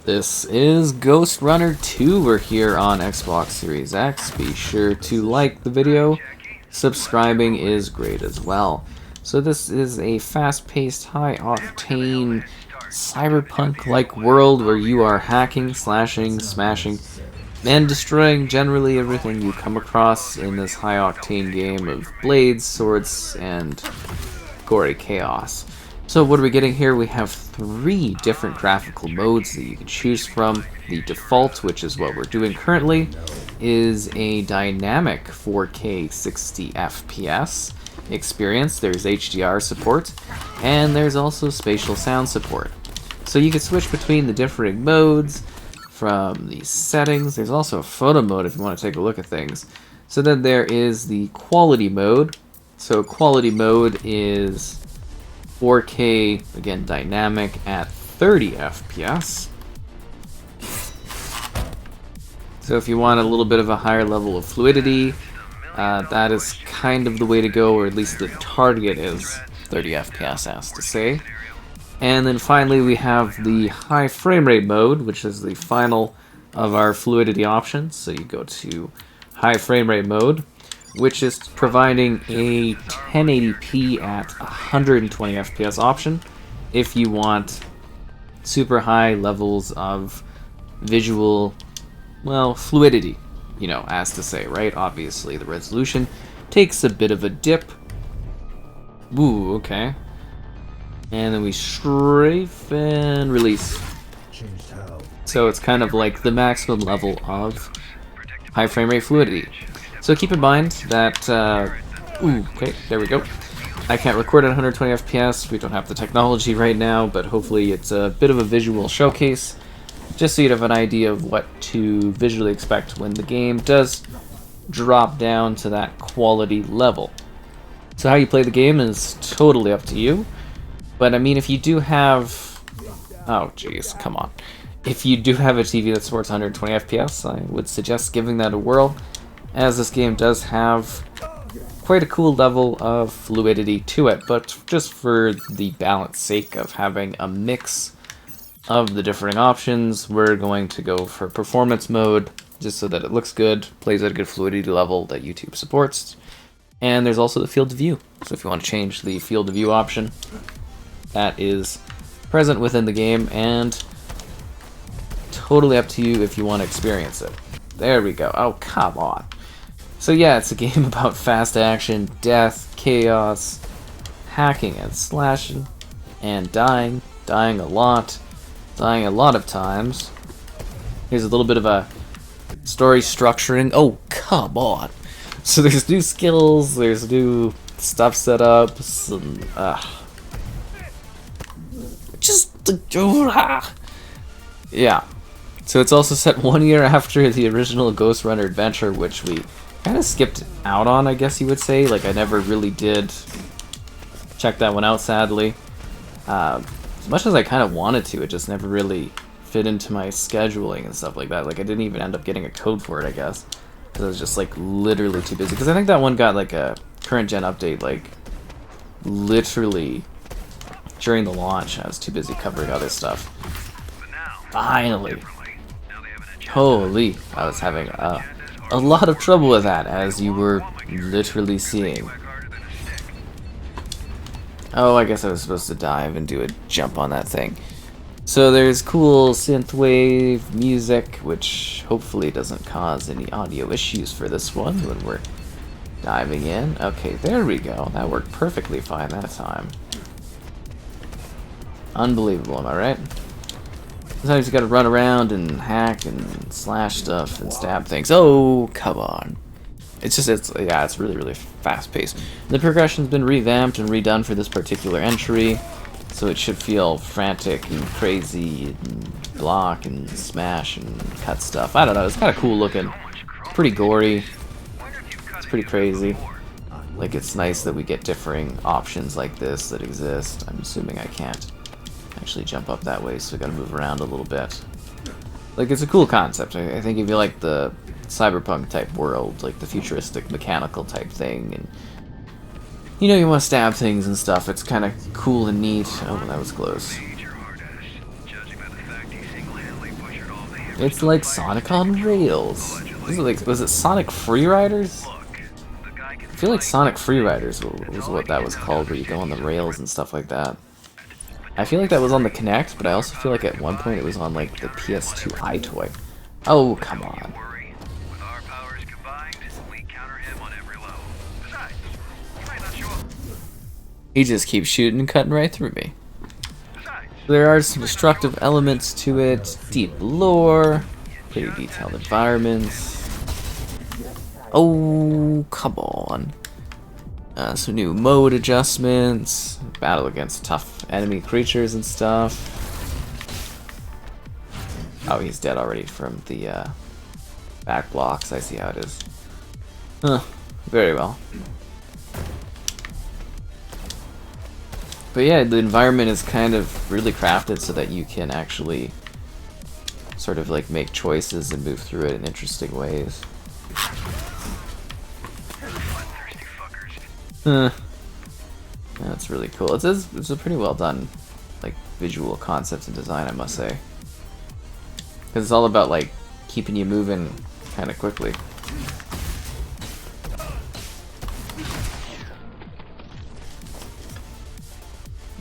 This is Ghostrunner 2. We're here on Xbox Series X. Be sure to like the video. Subscribing is great as well. So this is a fast-paced, high-octane, cyberpunk-like world where you are hacking, slashing, smashing, and destroying generally everything you come across in this high-octane game of blades, swords, and gory chaos. So what are we getting here? We have 3 different graphical modes that you can choose from. The default, which is what we're doing currently, is a dynamic 4K 60 FPS experience. There's HDR support, and there's also spatial sound support. So you can switch between the differing modes from the settings. There's also a photo mode if you want to take a look at things. So then there is the quality mode. So quality mode is 4K, again, dynamic at 30 FPS. So if you want a little bit of a higher level of fluidity, that is kind of the way to go, or at least the target is 30 FPS, as to say. And then finally we have the high frame rate mode, which is the final of our fluidity options. So you go to high frame rate mode, which is providing a 1080p at 120 FPS option if you want super high levels of visual, well, fluidity, you know, as to say, right? Obviously the resolution takes a bit of a dip. Ooh, okay. And then we strafe and release. So it's kind of like the maximum level of high frame rate fluidity. So keep in mind that, okay, there we go. I can't record at 120 FPS, we don't have the technology right now, but hopefully it's a bit of a visual showcase, just so you have an idea of what to visually expect when the game does drop down to that quality level. So how you play the game is totally up to you, but I mean, if you do have... oh jeez, come on. If you do have a TV that supports 120 FPS, I would suggest giving that a whirl, as this game does have quite a cool level of fluidity to it, but just for the balance sake of having a mix of the different options, we're going to go for performance mode, just so that it looks good, plays at a good fluidity level that YouTube supports. And there's also the field of view, so if you want to change the field of view option, that is present within the game, and totally up to you if you want to experience it. There we go. Oh, come on. So yeah, it's a game about fast action, death, chaos, hacking and slashing, and dying a lot of times. Here's a little bit of a story structuring. Oh, come on. So there's new skills, there's new stuff set up, some, yeah. So it's also set 1 year after the original Ghostrunner adventure, which we kind of skipped out on, I guess you would say. Like, I never really did check that one out, sadly. As much as I kind of wanted to, it just never really fit into my scheduling and stuff like that. Like, I didn't even end up getting a code for it, I guess, because I was just, like, literally too busy. Because I think that one got, like, a current-gen update, like, literally during the launch. I was too busy covering other stuff. Finally. Holy, I was having a lot of trouble with that, as you were literally seeing. Oh, I guess I was supposed to dive and do a jump on that thing. So there's cool synthwave music, which hopefully doesn't cause any audio issues for this one when we're diving in. Okay, there we go. That worked perfectly fine that time. Unbelievable, am I right? Sometimes you gotta run around and hack and slash stuff and stab things. Oh, come on. It's really, really fast-paced. The progression's been revamped and redone for this particular entry, so it should feel frantic and crazy and block and smash and cut stuff. I don't know, it's kind of cool looking. It's pretty gory. It's pretty crazy. Like, it's nice that we get differing options like this that exist. I'm assuming I can't actually jump up that way, so I gotta move around a little bit. Like, it's a cool concept. I think if you like the cyberpunk type world, like the futuristic mechanical type thing, and you know, you want to stab things and stuff, it's kind of cool and neat. Oh, that was close. It's like Sonic on rails. Was it Sonic Freeriders? I feel like Sonic Freeriders was what that was called, where you go on the rails and stuff like that. I feel like that was on the Kinect, but I also feel like at one point it was on like the PS2 iToy. Oh, come on. He just keeps shooting and cutting right through me. There are some destructive elements to it, deep lore, pretty detailed environments. Oh, come on. Some new mode adjustments, battle against tough enemy creatures and stuff. Oh, he's dead already from the back blocks. I see how it is. Huh, very well. But yeah, the environment is kind of really crafted so that you can actually sort of like make choices and move through it in interesting ways. That's really cool. It's a pretty well done like visual concept and design, I must say. Because it's all about like keeping you moving kind of quickly.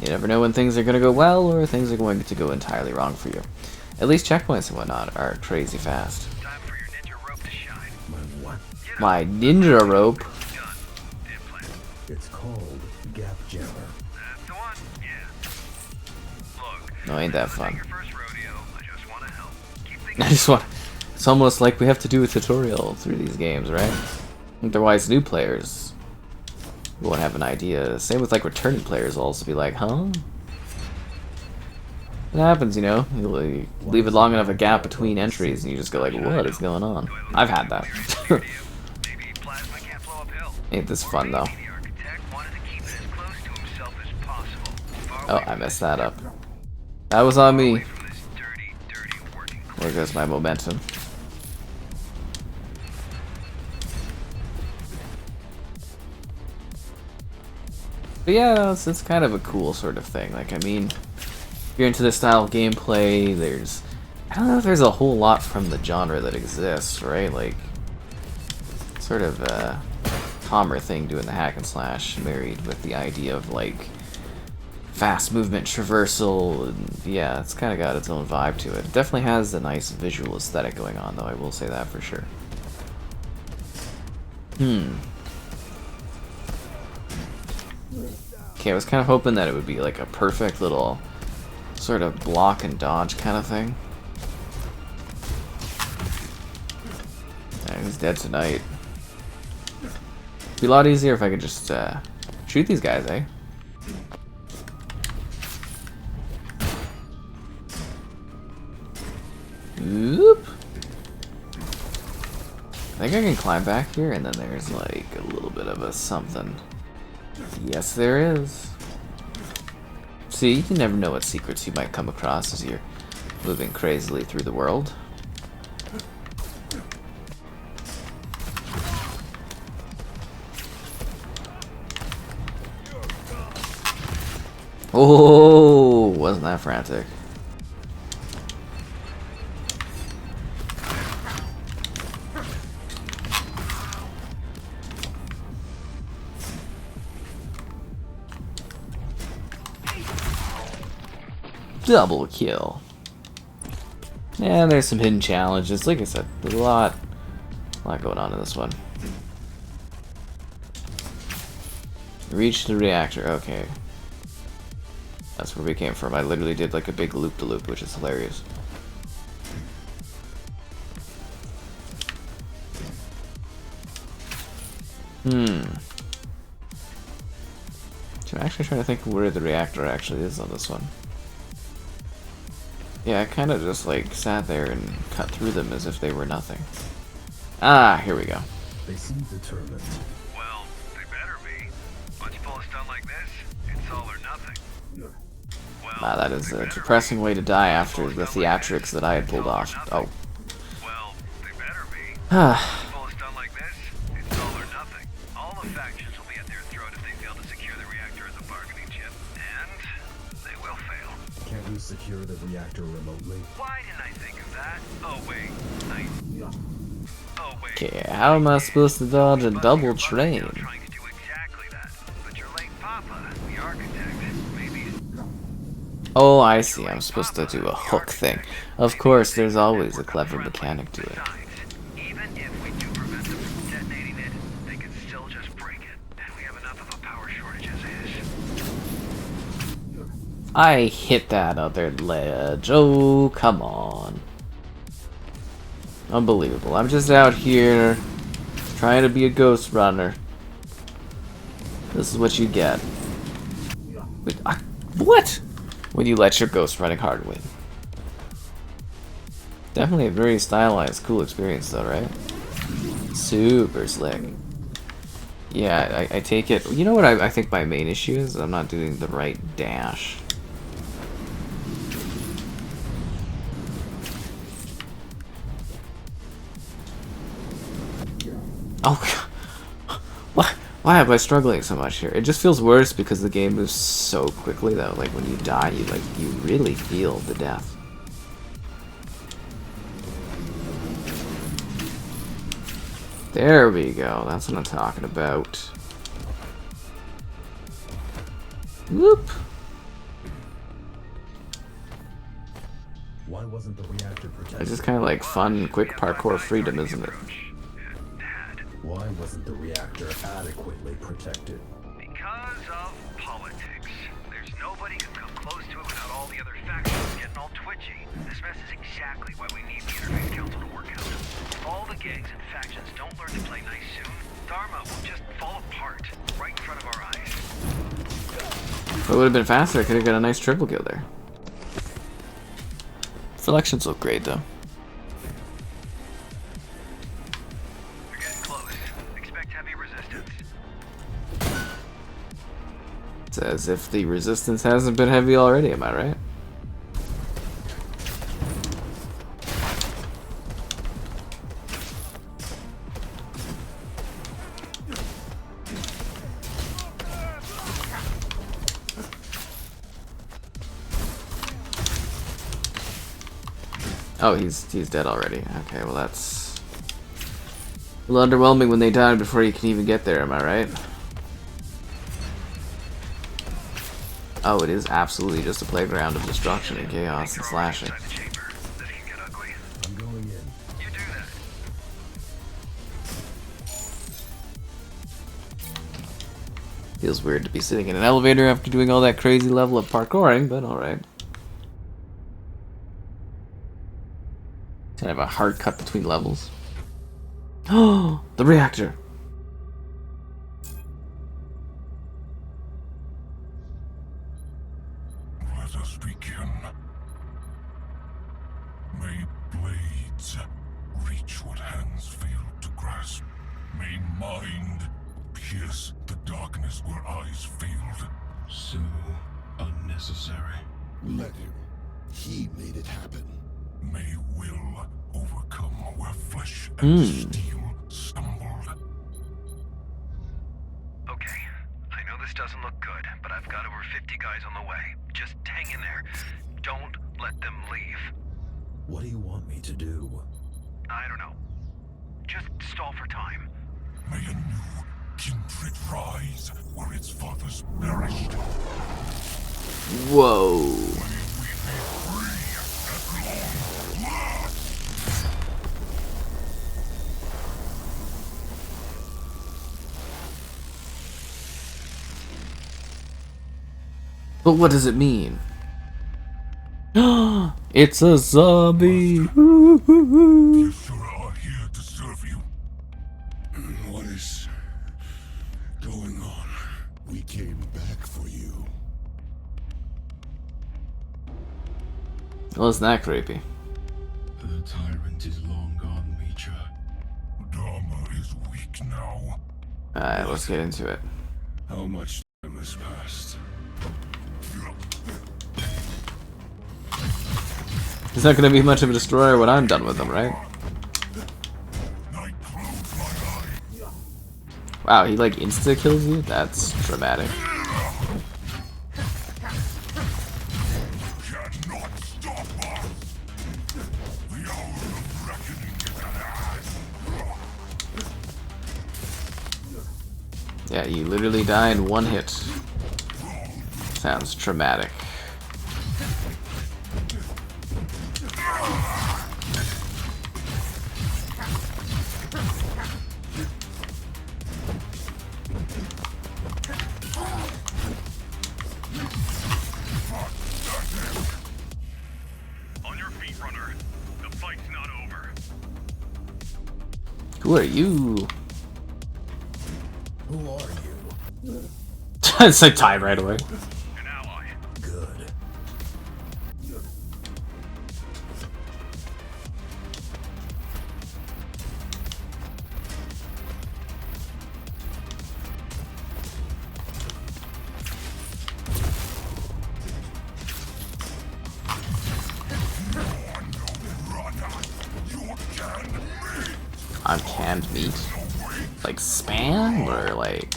You never know when things are going to go well or things are going to go entirely wrong for you. At least checkpoints and whatnot are crazy fast. My ninja rope? It's called Gap Jammer. No, ain't that fun. I just want... It's almost like we have to do a tutorial through these games, right? Otherwise, new players won't have an idea. Same with like returning players will also be like, huh? It happens, you know? You leave it long enough a gap between entries and you just go like, what is going on? I've had that. Ain't this fun though? Oh, I messed that up. That was on me. There goes my momentum. But yeah, it's kind of a cool sort of thing. Like, I mean, if you're into this style of gameplay, I don't know if there's a whole lot from the genre that exists, right? Like, sort of a calmer thing doing the hack and slash married with the idea of, like, fast movement traversal, and yeah, it's kind of got its own vibe to it. It definitely has a nice visual aesthetic going on, though, I will say that for sure. Okay, I was kind of hoping that it would be like a perfect little sort of block and dodge kind of thing. Yeah, he's dead tonight. It'd be a lot easier if I could just shoot these guys, eh? Oop. I think I can climb back here, and then there's like a little bit of a something. Yes, there is. See, you never know what secrets you might come across as you're moving crazily through the world. Oh, wasn't that frantic? Double kill. And there's some hidden challenges. Like I said, there's a lot going on in this one. Reach the reactor. Okay. That's where we came from. I literally did like a big loop-de-loop, which is hilarious. So I'm actually trying to think where the reactor actually is on this one. Yeah, I kind of just like sat there and cut through them as if they were nothing. Ah, here we go. They seem determined. Well, they better be. Once you pull a stunt like this, it's all or nothing. Wow, that is a depressing way to die after the theatrics that I had pulled off. Oh. Well, they better be. Once you pull a stunt like this, it's all or nothing. All the factions will be at their throat if they fail to secure the reactor as a bargaining chip. And they will fail. Can't we secure the reactor remotely? Why didn't I think of that? Oh, way. Okay, how am I supposed to dodge a double train? Trying to do exactly that. But your late papa, the architect, maybe. Oh, I see. I'm supposed to do a hook thing. Of course, there's always a clever mechanic to it. Besides, even if we do prevent them from detonating it, they can still just break it. And we have enough of a power shortage as is. I hit that other ledge. Oh, come on. Unbelievable. I'm just out here trying to be a Ghostrunner. This is what you get. Wait, what? When you let your ghost running hard win. Definitely a very stylized, cool experience though, right? Super slick. Yeah, I take it. You know what I think my main issue is? I'm not doing the right dash. Oh, why am I struggling so much here? It just feels worse because the game moves so quickly though. Like when you die, you really feel the death. There we go. That's what I'm talking about. Whoop. Why wasn't the reactor protected? It's just kind of like fun, quick parkour freedom, isn't it? Why wasn't the reactor adequately protected? Because of politics. There's nobody who can come close to it without all the other factions getting all twitchy. This mess is exactly why we need the Interface Council to work out. If all the gangs and factions don't learn to play nice soon, Dharma will just fall apart right in front of our eyes. If it would have been faster, I could have got a nice triple kill there. Selections look great though. We're getting close. Expect heavy resistance. It's as if the resistance hasn't been heavy already, am I right? Oh, he's dead already. Okay, well that's a little underwhelming when they die before you can even get there, am I right? Oh, it is absolutely just a playground of destruction and chaos and slashing. Inside the chamber. This can get ugly. I'm going in. You do that. Feels weird to be sitting in an elevator after doing all that crazy level of parkouring, but alright. Kind of a hard cut between levels. Oh, the reactor! Let us begin. May blades reach what hands failed to grasp. May mind pierce the darkness where eyes failed. So unnecessary. Let him. He made it happen. May will overcome where flesh and steel stumbled. Okay. I know this doesn't look good, but I've got over 50 guys on the way. Just hang in there. Don't let them leave. What do you want me to do? I don't know. Just stall for time. May a new kindred rise where its fathers perished. Whoa. But what does it mean? It's a zombie! The Asura are here to serve you. What is going on? We came back for you. Well, isn't that creepy? The tyrant is long gone, Mitra. Dharma is weak now. Alright, let's get into it. How much time has passed? It's not gonna be much of a destroyer when I'm done with them, right? Night closed my eye. Wow, he like insta-kills you? That's dramatic. Cannot stop us. The hour of reckoning is at hand. Yeah, you literally die in one hit. Sounds traumatic. On your feet, runner. The fight's not over. Who are you? Who are you? It's like time right away. An ally. Good. On canned meat? Like spam or like...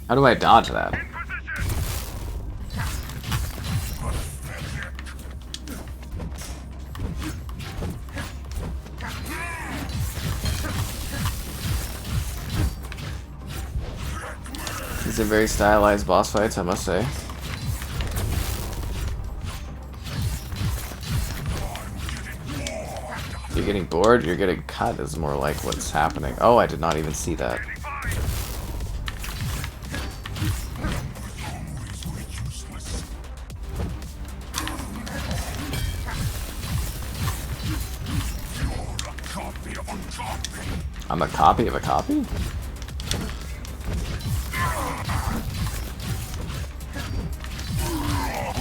How do I dodge that? These are very stylized boss fights, I must say. You're getting bored, you're getting cut is more like what's happening. Oh, I did not even see that. I'm a copy of a copy?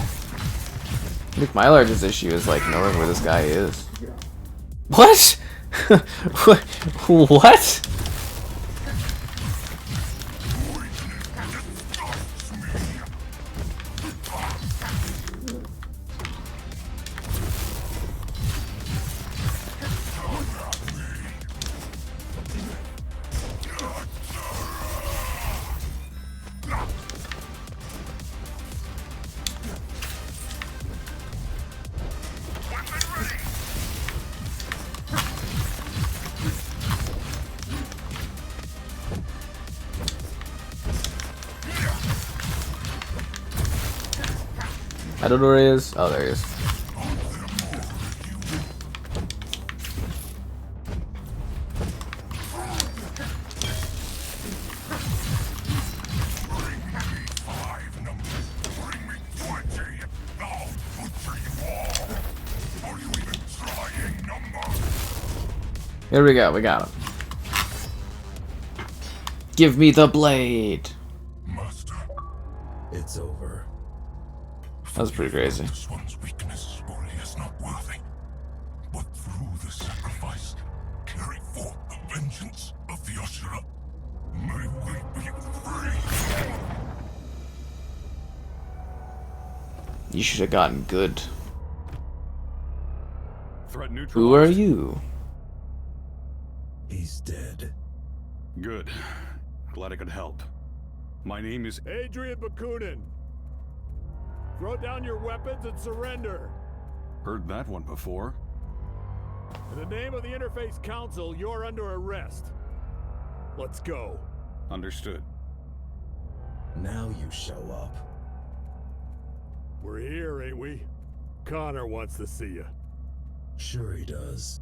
I think my largest issue is like knowing where this guy is. What? What? I don't know where he is. Oh, there he is. Here we go, we got him. Give me the blade. Master, It's over. That was pretty crazy. this one's weakness, for he is not worthy. But through the sacrifice, carry forth the vengeance of the Ashura. May we be free. You should have gotten good. Threat neutralized. Who are you? He's dead. Good. Glad I could help. My name is Adrian Bakunin. Throw down your weapons and surrender. Heard that one before. In the name of the Interface Council, you're under arrest. Let's go. Understood. Now you show up. We're here, ain't we? Connor wants to see you. Sure he does.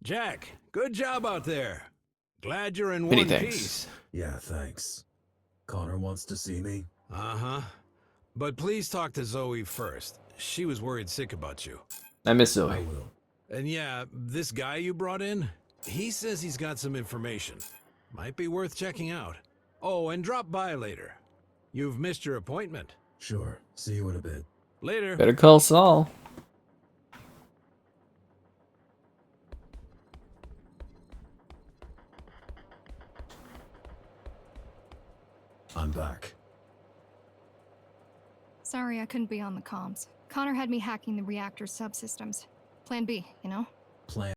Jack, good job out there. Glad you're in Many one thanks. piece. Yeah, thanks. Connor wants to see me. Uh-huh. But please talk to Zoe first. She was worried sick about you. I miss I Zoe. will. And yeah, this guy you brought in, he says he's got some information. Might be worth checking out. Oh, and drop by later. You've missed your appointment. Sure. See you in a bit. Later. Better call Saul. I'm back. Sorry I couldn't be on the comms. Connor had me hacking the reactor subsystems. Plan B, you know? Plan